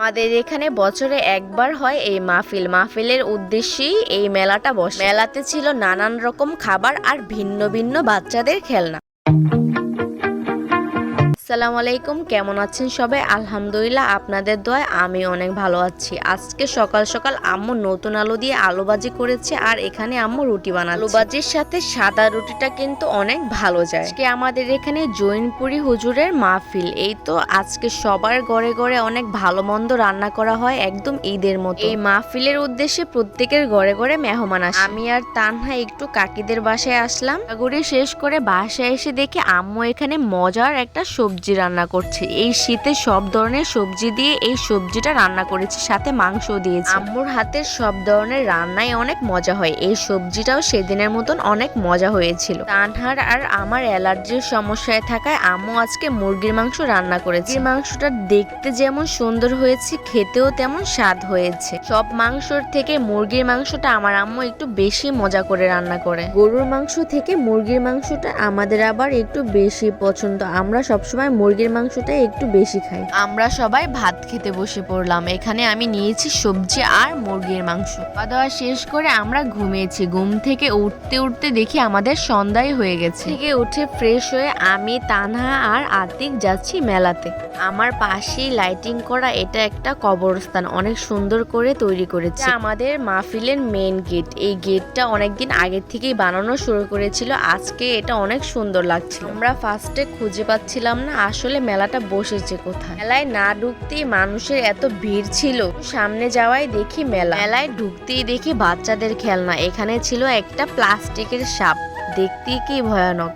আমাদের এখানে বছরে একবার হয় এই মাহফিল। মাহফিলের উদ্দেশ্যেই এই মেলাটা বসে। মেলাতে ছিল নানান রকম খাবার আর ভিন্ন ভিন্ন বাচ্চাদের খেলনা। আসসালামু আলাইকুম, কেমন আছেন সবাই? আলহামদুলিল্লাহ, আপনাদের দোয়ায় আমি অনেক ভালো আছি। আজকে সকাল সকাল আম্মু নতুন আলু দিয়ে আলু ভাজি করেছে আর এখানে আম্মু রুটি বানাচ্ছে। আলু ভাজির সাথে সাদা রুটিটা কিন্তু অনেক ভালো যায়। আজকে আমাদের এখানে জৈনপুরি হুজুরের মাহফিল। এই তো আজকে সবার ঘরে ঘরে অনেক ভালো মন্দ রান্না করা হয়, একদম ঈদের মতো। এই মাহফিলের উদ্দেশ্যে প্রত্যেকের ঘরে ঘরে মেহমান আসে। আমি আর তানহা একটু কাকিদের বাসায় আসলাম। ঘুরে শেষ করে বাসায় এসে দেখি আম্মু এখানে মজার একটা সবজি রান্না করছে। এই শীতে সব ধরনের সবজি দিয়ে এই সবজিটা রান্না করেছে, সাথে মাংস দিয়েছে। আম্মুর হাতের সব ধরনের রান্নাই অনেক মজা হয়। এই সবজিটাও সেদিনের মতন অনেক মজা হয়েছিল। তানহার আর আমার অ্যালার্জির সমস্যায় থাকায় আম্মু আজকে মুরগির মাংস রান্না করেছে। মাংসটা দেখতে যেমন সুন্দর হয়েছে, খেতেও তেমন স্বাদ হয়েছে। সব মাংসর থেকে মুরগির মাংসটা আমার আম্মু একটু বেশি মজা করে রান্না করে। গরুর মাংস থেকে মুরগির মাংসটা আমাদের আবার একটু বেশি পছন্দ। আমরা সবসময় মুরগির মাংসটা একটু বেশি খাই। আমরা সবাই ভাত খেতে বসে পড়লাম। এখানে আমি নিয়েছি সবজি আর মুরগির মাংস। খাওয়া দাওয়া শেষ করে আমরা ঘুমিয়েছি। ঘুম থেকে উঠতে উঠতে দেখি আমাদের সন্ধ্যাই হয়ে গেছে। থেকে উঠে ফ্রেশ হয়ে আমি, তানহা আর আতিক যাচ্ছি মেলাতে। আমার পাশেই লাইটিং করা এটা একটা কবরস্থান, অনেক সুন্দর করে তৈরি করেছে। আমাদের মাহফিলের মেইন গেট। এই গেটটা অনেকদিন আগের থেকেই বানানো শুরু করেছিল। আজকে এটা অনেক সুন্দর লাগছিল। আমরা ফার্স্টে খুঁজে পাচ্ছিলাম না আসলে মেলাটা বসেছে কোথায়। মেলায় না ঢুকতেই মানুষের এত ভিড় ছিল। সামনে যাওয়াই দেখি মেলা। মেলায় ঢুকতেই দেখি বাচ্চাদের খেলনা। এখানে ছিল একটা প্লাস্টিকের সাপ, দেখতে কি ভয়ানক।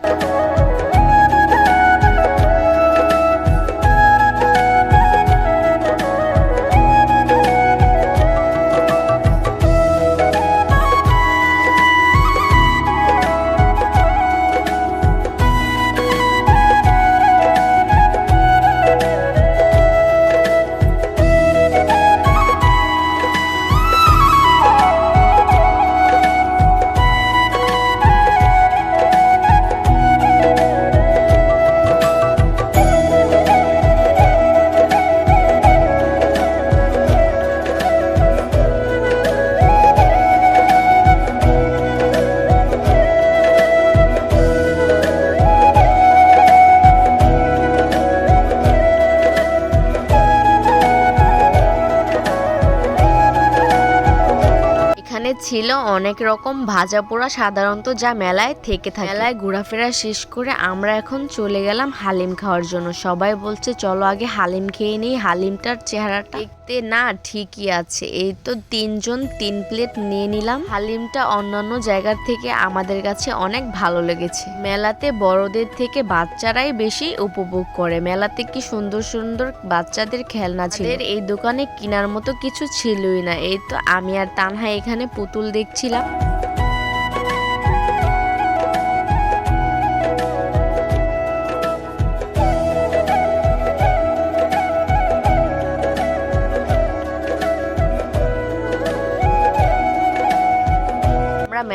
ছিল অনেক রকম ভাজা পোড়া, সাধারণত যা মেলায় থেকে থাকে। মেলায় ঘোরাফেরা শেষ করে আমরা এখন চলে গেলাম হালিম খাওয়ার জন্য। সবাই বলছে চলো আগে হালিম খেয়ে নিই। হালিমটার চেহারাটা দেখতে না ঠিকই আছে। এই তো তিনজন 3 প্লেট নিয়ে নিলাম। হালিমটা অন্যান্য জায়গার থেকে আমাদের কাছে অনেক ভালো লেগেছে। মেলাতে বড়দের থেকে বাচ্চারাই বেশি উপভোগ করে। মেলাতে কি সুন্দর সুন্দর বাচ্চাদের খেলনা ছিল। এই দোকানে কেনার মতো কিছু ছিলই না। এই তো আমি আর তানহা এখানে পুতুল দেখছিলাম।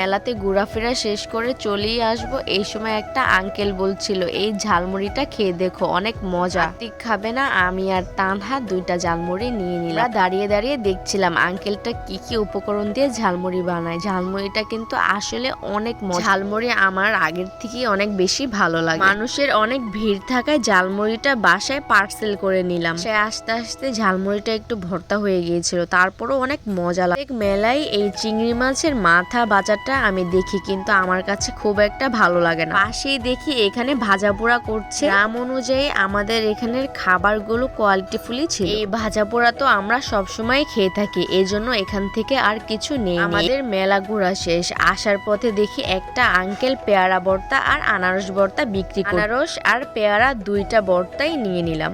মেলাতে ঘোরাফেরা শেষ করে চলেই আসবো। এই সময় একটা আঙ্কেল বলছিল এই ঝালমুড়িটা খেয়ে দেখো, অনেক মজা। আতিক খাবে না, আমি আর তানহা 2টা ঝালমুড়ি নিয়ে নিলাম। দাঁড়িয়ে দাঁড়িয়ে দেখছিলাম আঙ্কেলটা কি কি উপকরণ দিয়ে ঝালমুড়ি বানায়। ঝালমুড়িটা কিন্তু আসলে অনেক মজা। ঝালমুড়ি আমার আগের থেকে অনেক বেশি ভালো লাগে। মানুষের অনেক ভিড় থাকায় ঝালমুড়িটা বাসায় পার্সেল করে নিলাম। সে আস্তে আস্তে ঝালমুড়িটা একটু ভর্তা হয়ে গিয়েছিল, তারপরও অনেক মজা লাগে। মেলায় এই চিংড়ি মাছের মাথা বাজারটা আমি দেখি, কিন্তু আমার কাছে খুব একটা ভালো লাগে না। পাশেই দেখি এখানে ভাজা পোড়া করছে। দাম অনুযায়ী আমাদের এখানের খাবারগুলো কোয়ালিটিফুলি ছিল। এই ভাজা পোড়া তো আমরা সবসময় খেয়ে থাকি, এজন্য এখান থেকে আর কিছু নেই। আমাদের মেলা ঘোরা শেষ। আসার পথে দেখি একটা আঙ্কেল পেয়ারা ভর্তা আর আনারস ভর্তা বিক্রি করে। আনারস আর পেয়ারা 2টা ভর্তাই নিয়ে নিলাম।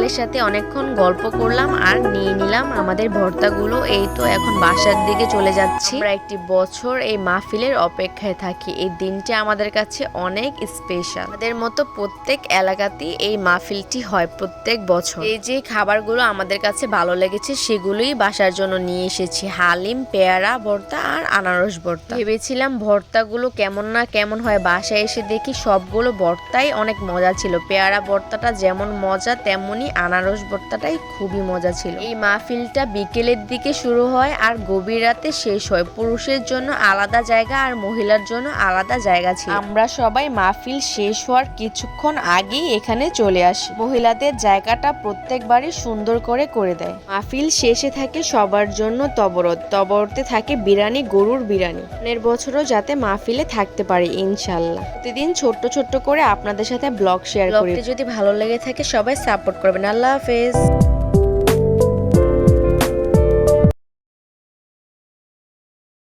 ভাইয়ের সাথে অনেকক্ষণ গল্প করলাম আর নিয়ে নিলাম আমাদের ভর্তাগুলো। এই তো এখন বাসার দিকে চলে যাচ্ছি। আমরা একটি বছর এই মাহফিলের অপেক্ষায় থাকি। এই দিনটি আমাদের কাছে অনেক স্পেশাল। আমাদের মতো প্রত্যেক এলাকাতেই এই মাহফিলটি হয় প্রত্যেক বছর। এই যে খাবারগুলো আমাদের কাছে ভালো লেগেছে সেগুলোই বাসার জন্য নিয়ে এসেছি। হালিম, পেয়ারা ভর্তা আর আনারস ভর্তা। ভেবেছিলাম ভর্তাগুলো কেমন না কেমন হয়, বাসায় এসে দেখি সবগুলো ভর্তাই অনেক মজা ছিল। পেয়ারা ভর্তাটা যেমন মজা তেমনি আনারস ভর্তাটাই খুবই মজা ছিল। এই মাহফিলটা বিকেলের দিকে শুরু হয় আর গভীর রাতে শেষ হয়। পুরুষের জন্য আলাদা জায়গা আর মহিলার জন্য আলাদা জায়গা ছিল। আমরা সবাই মাহফিল শেষ হওয়ার কিছুক্ষণ আগেই এখানে চলে আসি। মহিলাদের জায়গাটা প্রত্যেকবারই সুন্দর করে দেয়। মাহফিল শেষে থাকে সবার জন্য তবরত। তবরতে থাকে বিরিয়ানি, গরুর বিরিয়ানি। পরের বছরও যাতে মাহফিলে থাকতে পারি ইনশাল্লাহ। প্রতিদিন ছোট্ট ছোট্ট করে আপনাদের সাথে ব্লগ শেয়ার করি। যদি ভালো লেগে থাকে সবাই সাপোর্ট করবেন। আল্লাহ হাফেজ।